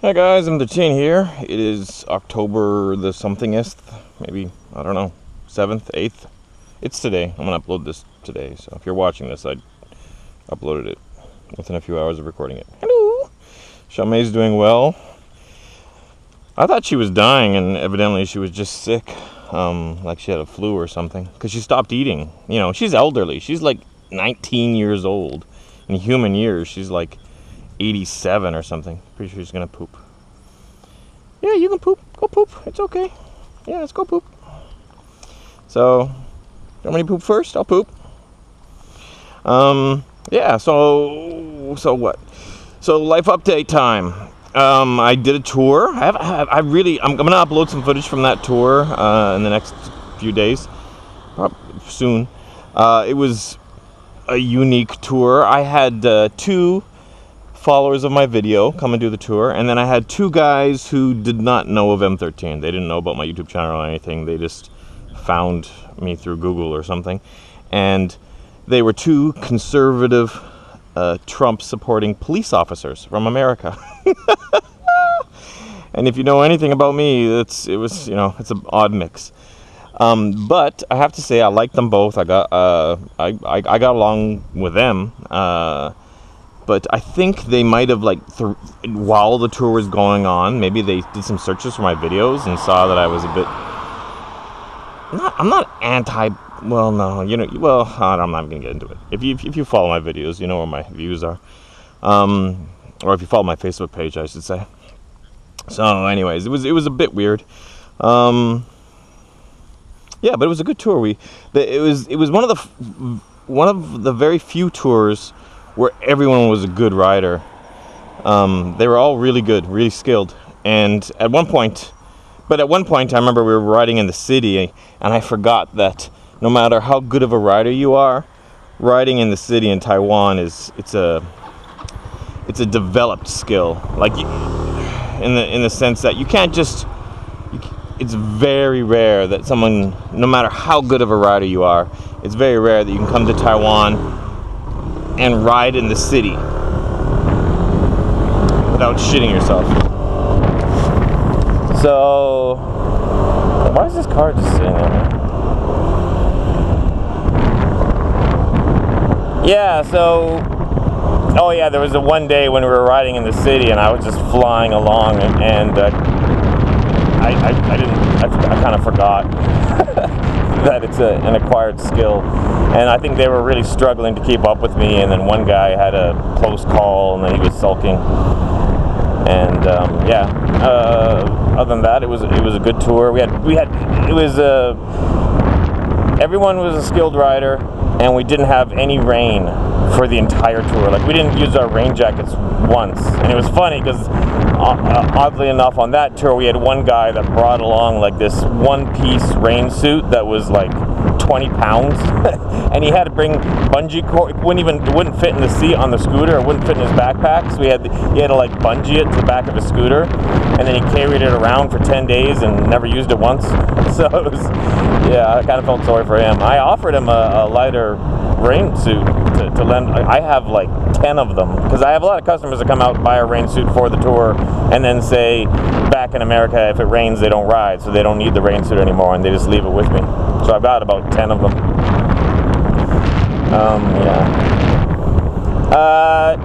Hi guys, M13 here. It is October the somethingest, maybe, I don't know, 7th, 8th. It's today. I'm going to upload this today, so if you're watching this, I uploaded it within a few hours of recording it. Hello! Shamay's doing well. I thought she was dying, and evidently she was just sick, like she had a flu or something, because she stopped eating. You know, she's elderly. She's like 19 years old. In human years, she's like 87 or something. Pretty sure she's gonna poop. Yeah, you can poop. Go poop. It's okay. Yeah, let's go poop. So, you want me to poop first? I'll poop. Yeah, so what? So life update time. I did a tour. I'm gonna upload some footage from that tour in the next few days, probably soon. It was a unique tour. I had two followers of my video come and do the tour, and then I had two guys who did not know of M13. They didn't know about my YouTube channel or anything. They just found me through Google or something, and they were two conservative Trump supporting police officers from America. And if you know anything about me, it's an odd mix. But I have to say I liked them both. I got along with them. But I think they might have, while the tour was going on, maybe they did some searches for my videos and saw that I was a bit... I'm not anti... Well, no, I'm not going to get into it. If you follow my videos, you know where my views are. Or if you follow my Facebook page, I should say. So, anyways, it was a bit weird. Yeah, but it was a good tour. It was one of the very few tours where everyone was a good rider. They were all really good, really skilled. And at one point, I remember we were riding in the city, and I forgot that no matter how good of a rider you are, riding in the city in Taiwan it's a developed skill. Like, in the sense that you can't just... It's very rare that someone, no matter how good of a rider you are, it's very rare that you can come to Taiwan and ride in the city without shitting yourself. So, why is this car just sitting there? Yeah, so, there was one day when we were riding in the city and I was just flying along and I kind of forgot that it's an acquired skill. And I think they were really struggling to keep up with me, and then one guy had a close call, and then he was sulking. And other than that, it was a good tour. Everyone was a skilled rider, and we didn't have any rain for the entire tour. Like, we didn't use our rain jackets once. And it was funny because oddly enough, on that tour we had one guy that brought along like this one-piece rain suit that was like 20 pounds and he had to bring bungee cord. It wouldn't fit in the seat on the scooter. It wouldn't fit in his backpack, so he had to like bungee it to the back of his scooter, and then he carried it around for 10 days and never used it once. So it was, I kind of felt sorry for him. I offered him a lighter rain suit to lend. I have like 10 of them, because I have a lot of customers that come out, buy a rain suit for the tour, and then say back in America, if it rains they don't ride, so they don't need the rain suit anymore, and they just leave it with me. So I've got about 10 of them.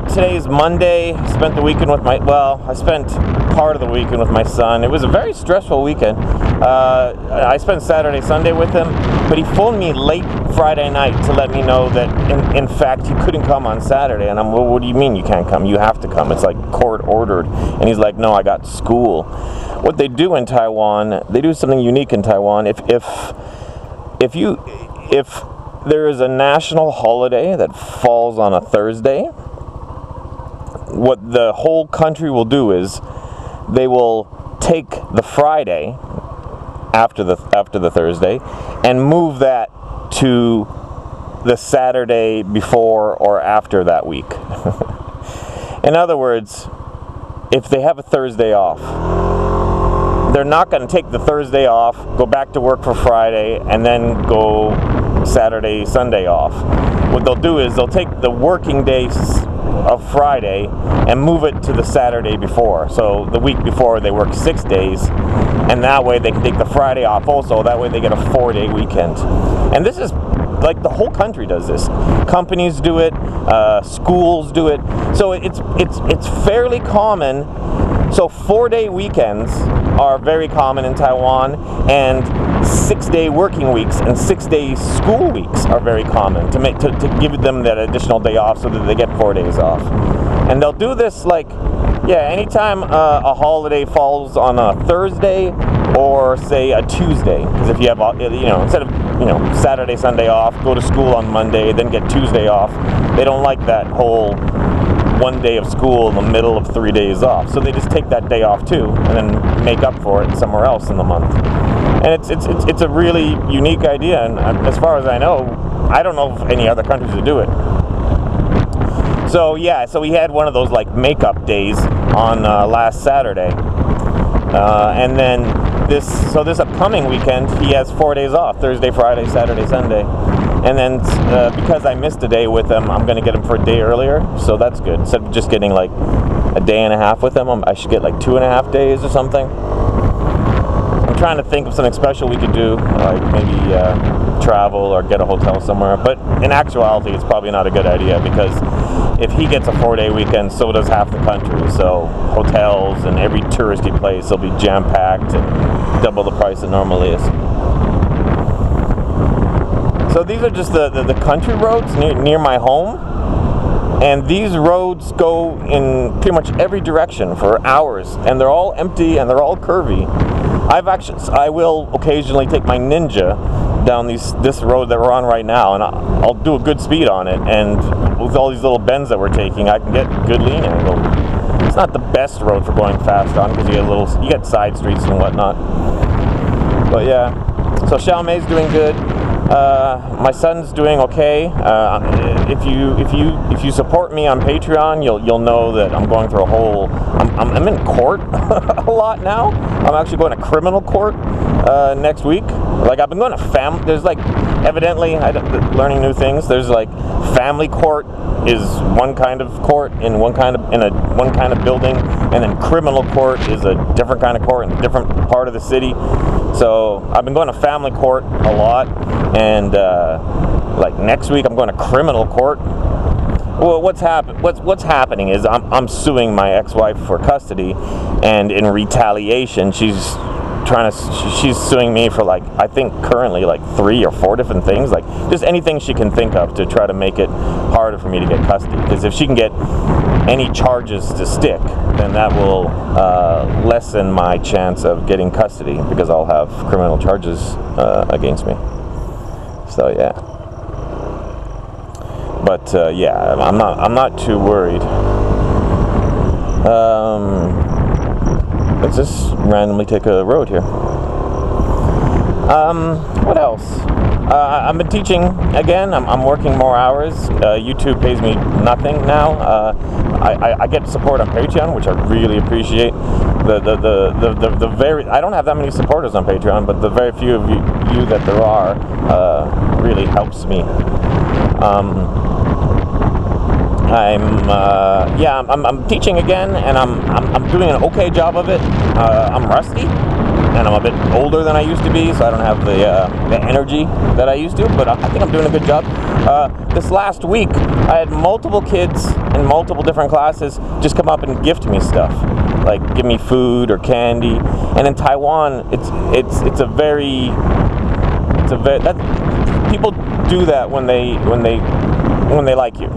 Today's Monday. Spent the weekend with I spent part of the weekend with my son. It was a very stressful weekend. I spent Saturday, Sunday with him, but he phoned me late Friday night to let me know that, in fact, he couldn't come on Saturday. And I'm, well, what do you mean you can't come? You have to come. It's like court ordered. And he's like, no, I got school. What they do in Taiwan, they do something unique in Taiwan. If there is a national holiday that falls on a Thursday, what the whole country will do is they will take the Friday after the Thursday and move that to the Saturday before or after that week. In other words, if they have a Thursday off, they're not going to take the Thursday off, go back to work for Friday, and then go Saturday, Sunday off. What they'll do is they'll take the working day of Friday and move it to the Saturday before. So the week before they work 6 days, and that way they can take the Friday off also. That way they get a 4-day weekend. And this is like the whole country does this. Companies do it, schools do it. So it's fairly common. So 4-day weekends are very common in Taiwan, and 6-day working weeks and 6-day school weeks are very common to give them that additional day off so that they get 4 days off. And they'll do this like, yeah, anytime a holiday falls on a Thursday or say a Tuesday, because if you have, instead of, Saturday, Sunday off, go to school on Monday, then get Tuesday off, they don't like that whole 1 day of school in the middle of 3 days off. So they just take that day off too, and then make up for it somewhere else in the month. And it's a really unique idea, and as far as I know, I don't know of any other countries that do it. So yeah, so we had one of those like makeup days on last Saturday, and then this upcoming weekend he has 4 days off: Thursday, Friday, Saturday, Sunday. And then because I missed a day with him, I'm going to get him for a day earlier, so that's good. Instead of just getting like a day and a half with him, I should get like 2.5 days or something. I'm trying to think of something special we could do, like maybe travel or get a hotel somewhere. But in actuality, it's probably not a good idea, because if he gets a 4-day weekend, so does half the country. So hotels and every touristy place will be jam-packed and double the price it normally is. So these are just the country roads near my home, and these roads go in pretty much every direction for hours, and they're all empty and they're all curvy. I will occasionally take my Ninja down this road that we're on right now, and I'll do a good speed on it, and with all these little bends that we're taking, I can get good lean angle. It's not the best road for going fast on, because you get side streets and whatnot. But yeah, so Xiaomei's doing good. My son's doing okay. If you support me on Patreon, you'll know that I'm going through a whole. I'm in court a lot now. I'm actually going to criminal court next week. Like, I've been going to There's like, evidently, learning new things. There's like family court is one kind of court in one kind of building, and then criminal court is a different kind of court in a different part of the city. So I've been going to family court a lot, and like next week I'm going to criminal court. Well, what's happening is I'm suing my ex-wife for custody, and in retaliation she's suing me for, like, I think currently like 3 or 4 different things, like just anything she can think of to try to make it harder for me to get custody. Because if she can get any charges to stick, then that will lessen my chance of getting custody, because I'll have criminal charges against me. So yeah, but yeah, I'm not too worried. Let's just randomly take a road here. What else? I've been teaching again. I'm working more hours. YouTube pays me nothing now. I get support on Patreon, which I really appreciate. I don't have that many supporters on Patreon, but the very few of you that there are really helps me. I'm teaching again, and I'm doing an okay job of it. I'm rusty, and I'm a bit older than I used to be, so I don't have the energy that I used to, but I think I'm doing a good job. This last week, I had multiple kids in multiple different classes just come up and gift me stuff, like give me food or candy. And in Taiwan, people do that when they like you.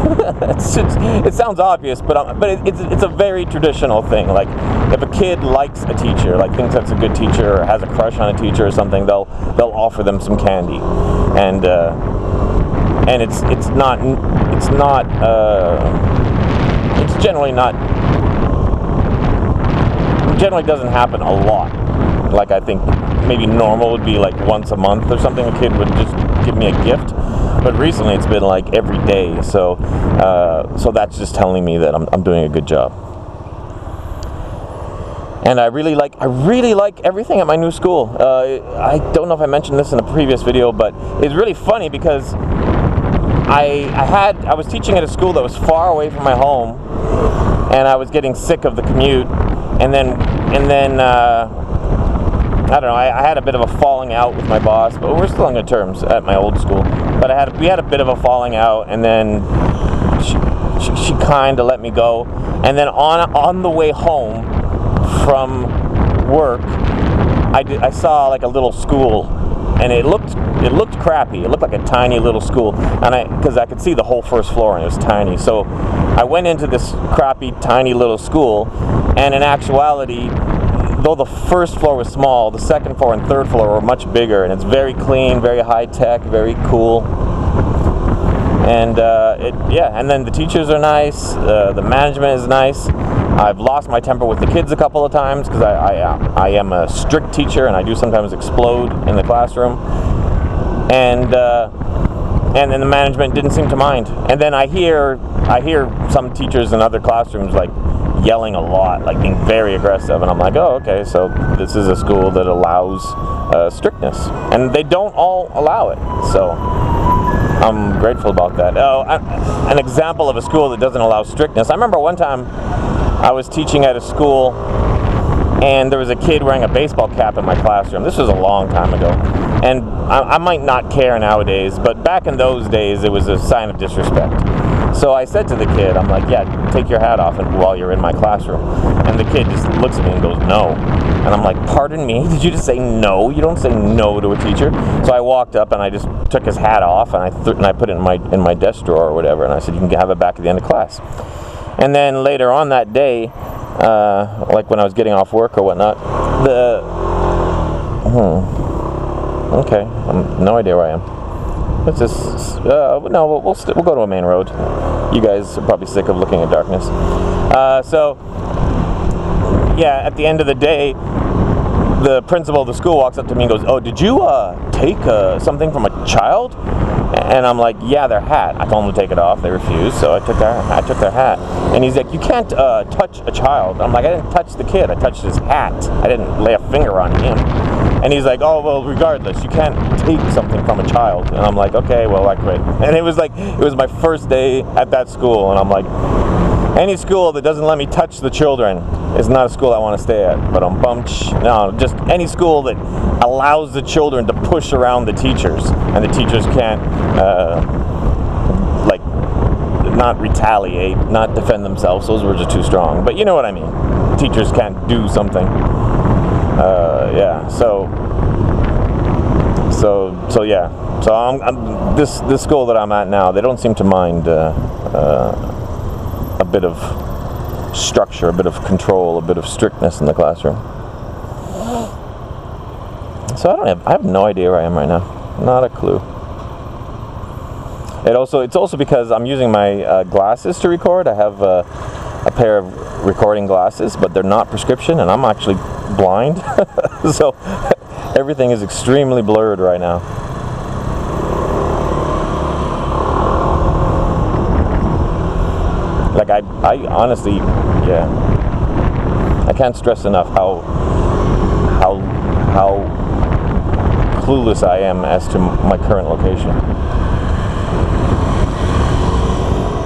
It sounds obvious, but it's a very traditional thing. Like, if a kid likes a teacher, like thinks that's a good teacher, or has a crush on a teacher or something, they'll offer them some candy, and it's generally doesn't happen a lot. Like, I think maybe normal would be like once a month or something, a kid would just give me a gift. But recently it's been like every day, so that's just telling me that I'm doing a good job. And I really like everything at my new school. I don't know if I mentioned this in a previous video, but it's really funny because I was teaching at a school that was far away from my home, and I was getting sick of the commute, and then I don't know, I had a bit of a falling out with my boss, but we're still on good terms at my old school. But we had a bit of a falling out, and then she kind of let me go. And then on the way home from work, I saw like a little school, and it looked crappy. It looked like a tiny little school, because I could see the whole first floor, and it was tiny. So I went into this crappy, tiny little school, and in actuality, though the first floor was small, the second floor and third floor were much bigger, and it's very clean, very high tech, very cool. And and then the teachers are nice, the management is nice. I've lost my temper with the kids a couple of times because I am a strict teacher, and I do sometimes explode in the classroom. And then the management didn't seem to mind. And then I hear some teachers in other classrooms like yelling a lot, like being very aggressive, and I'm like, oh, okay, so this is a school that allows strictness, and they don't all allow it, so I'm grateful about that. An example of a school that doesn't allow strictness, I remember one time I was teaching at a school, and there was a kid wearing a baseball cap in my classroom. This was a long time ago, and I might not care nowadays, but back in those days it was a sign of disrespect. So I said to the kid, I'm like, yeah, take your hat off while you're in my classroom. And the kid just looks at me and goes, no. And I'm like, pardon me? Did you just say no? You don't say no to a teacher. So I walked up and I just took his hat off, and I put it in my desk drawer or whatever. And I said, you can have it back at the end of class. And then later on that day, like when I was getting off work or whatnot, okay, no idea where I am. Let's just, no, we'll go to a main road. You guys are probably sick of looking at darkness. So, yeah, at the end of the day, the principal of the school walks up to me and goes, oh, did you take something from a child? And I'm like, yeah, their hat. I told them to take it off. They refused, so I took their hat. And he's like, you can't touch a child. I'm like, I didn't touch the kid. I touched his hat. I didn't lay a finger on him. And he's like, oh, well, regardless, you can't take something from a child. And I'm like, okay, well, I quit. And it was my first day at that school, and I'm like, any school that doesn't let me touch the children is not a school I want to stay at. But no, just any school that allows the children to push around the teachers, and the teachers can't, not retaliate, not defend themselves. Those words are too strong, but you know what I mean. Teachers can't do something. Yeah. So yeah. So I'm this school that I'm at now. They don't seem to mind a bit of structure, a bit of control, a bit of strictness in the classroom. So I have no idea where I am right now. Not a clue. It's also because I'm using my glasses to record. I have a pair of recording glasses, but they're not prescription, and I'm actually blind. So everything is extremely blurred right now. Like I honestly, yeah, I can't stress enough how clueless I am as to my current location.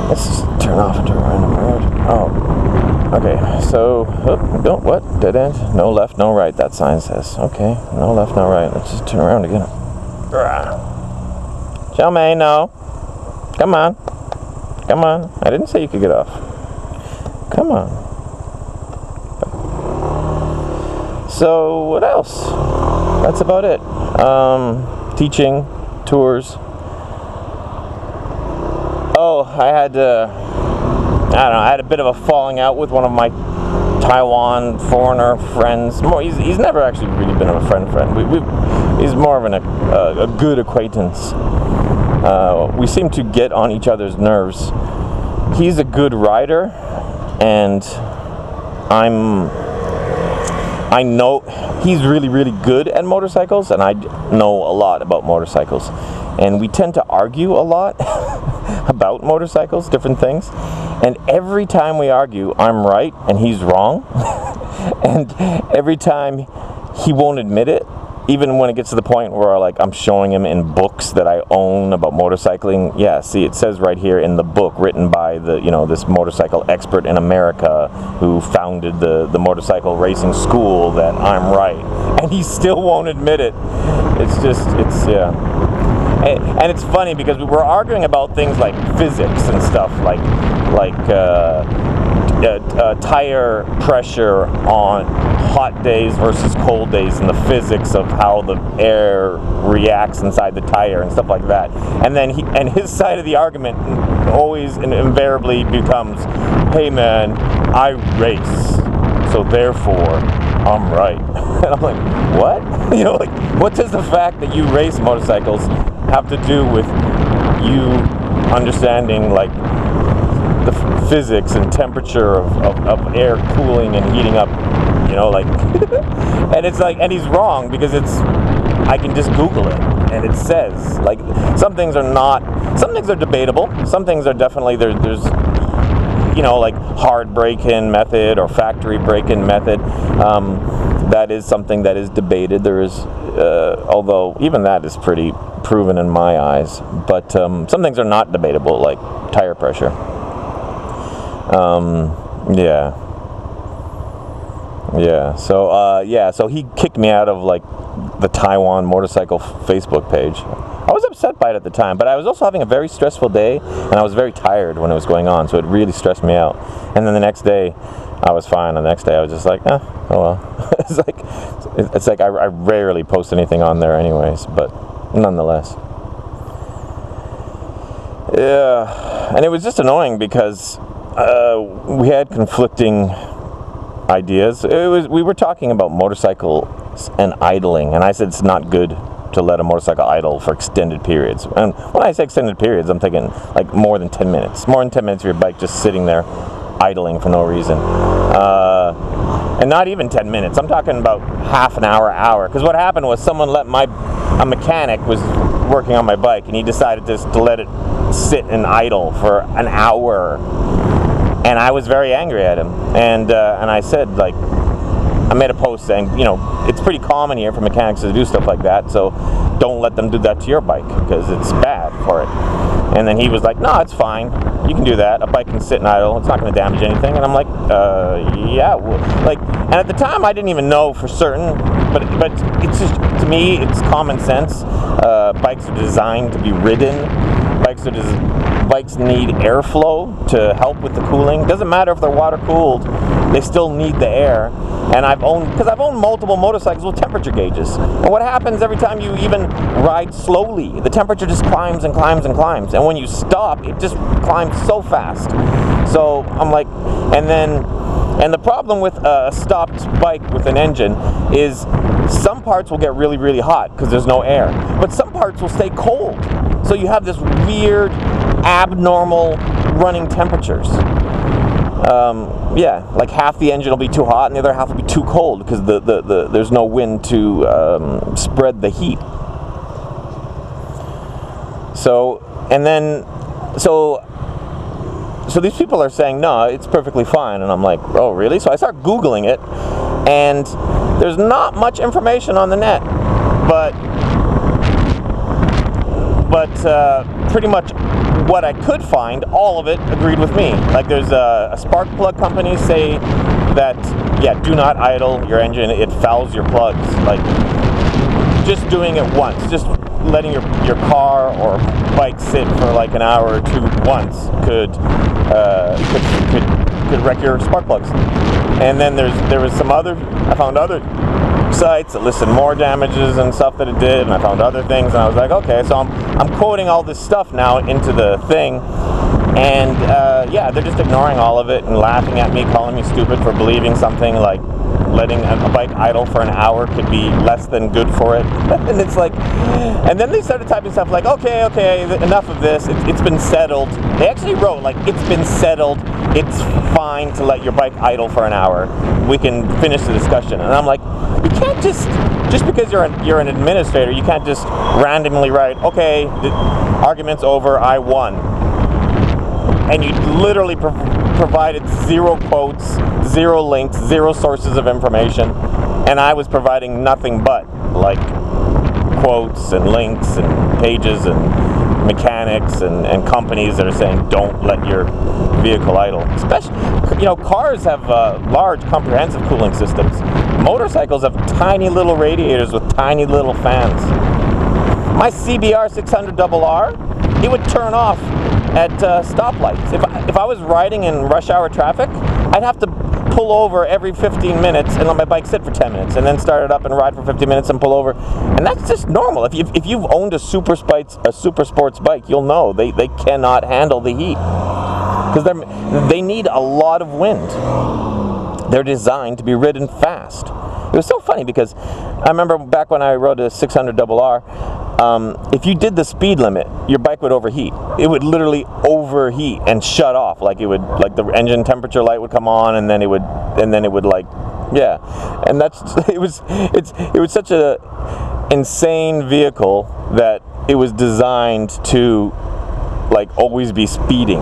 Let's just turn off into a random road. Oh, okay. So, what? Dead end? No left, no right. That sign says. Okay, no left, no right. Let's just turn around again. Chow Mein, no. Come on. Come on. I didn't say you could get off. Come on. So, what else? That's about it. Teaching, tours. Oh, I had a bit of a falling out with one of my Taiwan foreigner friends. He's never actually really been a friend. He's more of a good acquaintance. We seem to get on each other's nerves. He's a good rider, and I know he's really, really good at motorcycles, and I know a lot about motorcycles. And we tend to argue a lot about motorcycles, different things. And every time we argue, I'm right and he's wrong. And every time he won't admit it, even when it gets to the point where like I'm showing him in books that I own about motorcycling, yeah, see, it says right here in the book written by the, you know, this motorcycle expert in America who founded the motorcycle racing school that I'm right, and he still won't admit it. Yeah. And it's funny because we were arguing about things like physics and stuff, like tire pressure on hot days versus cold days, and the physics of how the air reacts inside the tire and stuff like that. And then his side of the argument always and invariably becomes, "Hey man, I race, so therefore I'm right." And I'm like, what? You know, like, what does the fact that you race motorcycles have to do with you understanding like the physics and temperature of air cooling and heating up, you know, like and it's like, and he's wrong, because I can just Google it and it says, like, some things are debatable, some things are definitely there's you know, like hard break-in method or factory break-in method. That is something that is debated. There is, although even that is pretty proven in my eyes. But some things are not debatable, like tire pressure. So he kicked me out of like the Taiwan motorcycle Facebook page. I was upset by it at the time, but I was also having a very stressful day, and I was very tired when it was going on, so it really stressed me out. And then the next day, I was fine. And the next day, I was just like, oh well. it's like I rarely post anything on there, anyways. But nonetheless, yeah. And it was just annoying because we had conflicting ideas. We were talking about motorcycles and idling, and I said it's not good to let a motorcycle idle for extended periods. And when I say extended periods, I'm thinking like more than 10 minutes. More than 10 minutes of your bike just sitting there idling for no reason. And not even 10 minutes. I'm talking about half an hour. Because what happened was a mechanic was working on my bike, and he decided just to let it sit and idle for an hour. And I was very angry at him. And I said, like, I made a post saying, you know, it's pretty common here for mechanics to do stuff like that, so don't let them do that to your bike, because it's bad for it. And then he was like, no, it's fine. You can do that. A bike can sit and idle. It's not going to damage anything. And I'm like, yeah. Like, and at the time, I didn't even know for certain, but it's just, to me, it's common sense. Bikes are designed to be ridden. Bikes need airflow to help with the cooling. Doesn't matter if they're water cooled, they still need the air. And I've owned multiple motorcycles with temperature gauges. And what happens every time you even ride slowly? The temperature just climbs and climbs and climbs. And when you stop, it just climbs so fast. So I'm like, and the problem with a stopped bike with an engine is some parts will get really, really hot because there's no air. But some parts will stay cold. So you have this weird, abnormal running temperatures. Like half the engine will be too hot and the other half will be too cold because there's no wind to spread the heat. So these people are saying, no, it's perfectly fine. And I'm like, oh, really? So I start Googling it, and there's not much information on the net, but pretty much what I could find, all of it agreed with me. Like, there's a spark plug company say that, yeah, do not idle your engine, it fouls your plugs. Like, just doing it once, just letting your car or bike sit for like an hour or two once could wreck your spark plugs. And then I found other sites that listed more damages and stuff that it did, and I found other things, and I was like, okay, so I'm quoting all this stuff now into the thing, and they're just ignoring all of it and laughing at me, calling me stupid for believing something like letting a bike idle for an hour could be less than good for it. And it's like, and then they started typing stuff like, okay, enough of this, it's been settled. They actually wrote, like, it's been settled, it's fine to let your bike idle for an hour, we can finish the discussion. And I'm like, you can't just because you're an administrator, you can't just randomly write, okay, the argument's over, I won. And you literally provided zero quotes, zero links, zero sources of information, and I was providing nothing but like quotes and links and pages and mechanics and companies that are saying don't let your vehicle idle. Especially, cars have large comprehensive cooling systems. Motorcycles have tiny little radiators with tiny little fans. My CBR 600RR, it would turn off at stoplights. If I was riding in rush hour traffic, I'd have to pull over every 15 minutes and let my bike sit for 10 minutes and then start it up and ride for 15 minutes and pull over. And that's just normal. If you've owned a super sports bike, you'll know they cannot handle the heat because they need a lot of wind. They're designed to be ridden fast. It was so funny because I remember back when I rode a 600RR, if you did the speed limit, your bike would overheat. It would literally overheat and shut off. Like the engine temperature light would come on, and then it would yeah. And it was such a insane vehicle that it was designed to like always be speeding.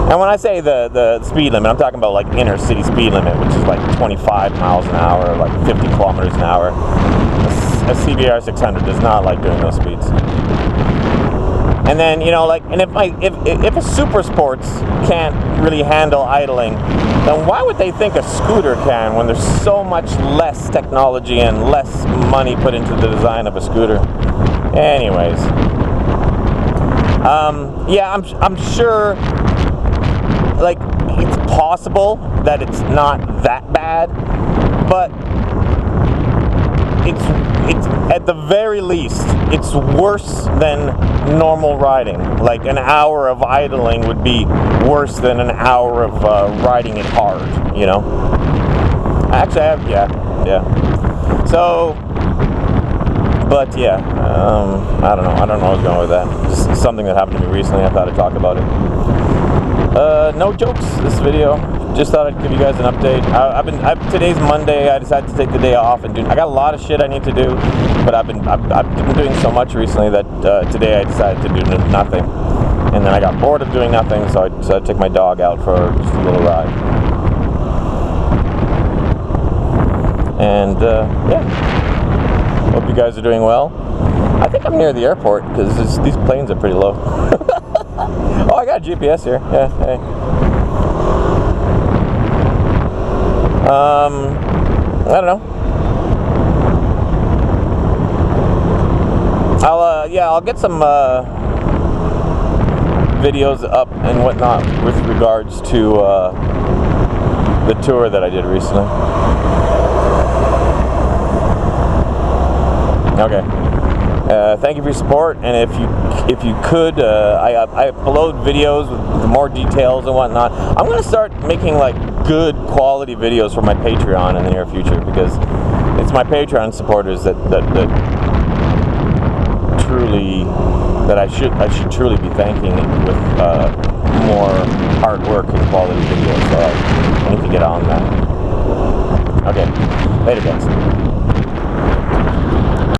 And when I say the speed limit, I'm talking about like inner city speed limit, which is like 25 miles an hour, like 50 kilometers an hour. A CBR 600 does not like doing those speeds. And then, and if a super sports can't really handle idling, then why would they think a scooter can when there's so much less technology and less money put into the design of a scooter? Anyways, yeah, I'm sure. Like, it's possible that it's not that bad, but it's at the very least, it's worse than normal riding. Like, an hour of idling would be worse than an hour of riding it hard, Actually, yeah. So, but yeah, I don't know where I was going with that. Just something that happened to me recently. I thought I'd talk about it. No jokes this video. Just thought I'd give you guys an update. Today's Monday. I decided to take the day off and I got a lot of shit I need to do, but I've been doing so much recently that today I decided to do nothing. And then I got bored of doing nothing, so I decided to take my dog out for just a little ride. And yeah, hope you guys are doing well. I think I'm near the airport because these planes are pretty low. Oh, I got a GPS here. Yeah, hey. I don't know. I'll get some videos up and whatnot with regards to the tour that I did recently. Okay. Thank you for your support, and if you could, I upload videos with more details and whatnot. I'm going to start making like good quality videos for my Patreon in the near future, because it's my Patreon supporters that I should truly be thanking with more hard work and quality videos. So I need to get on that. Okay, later guys.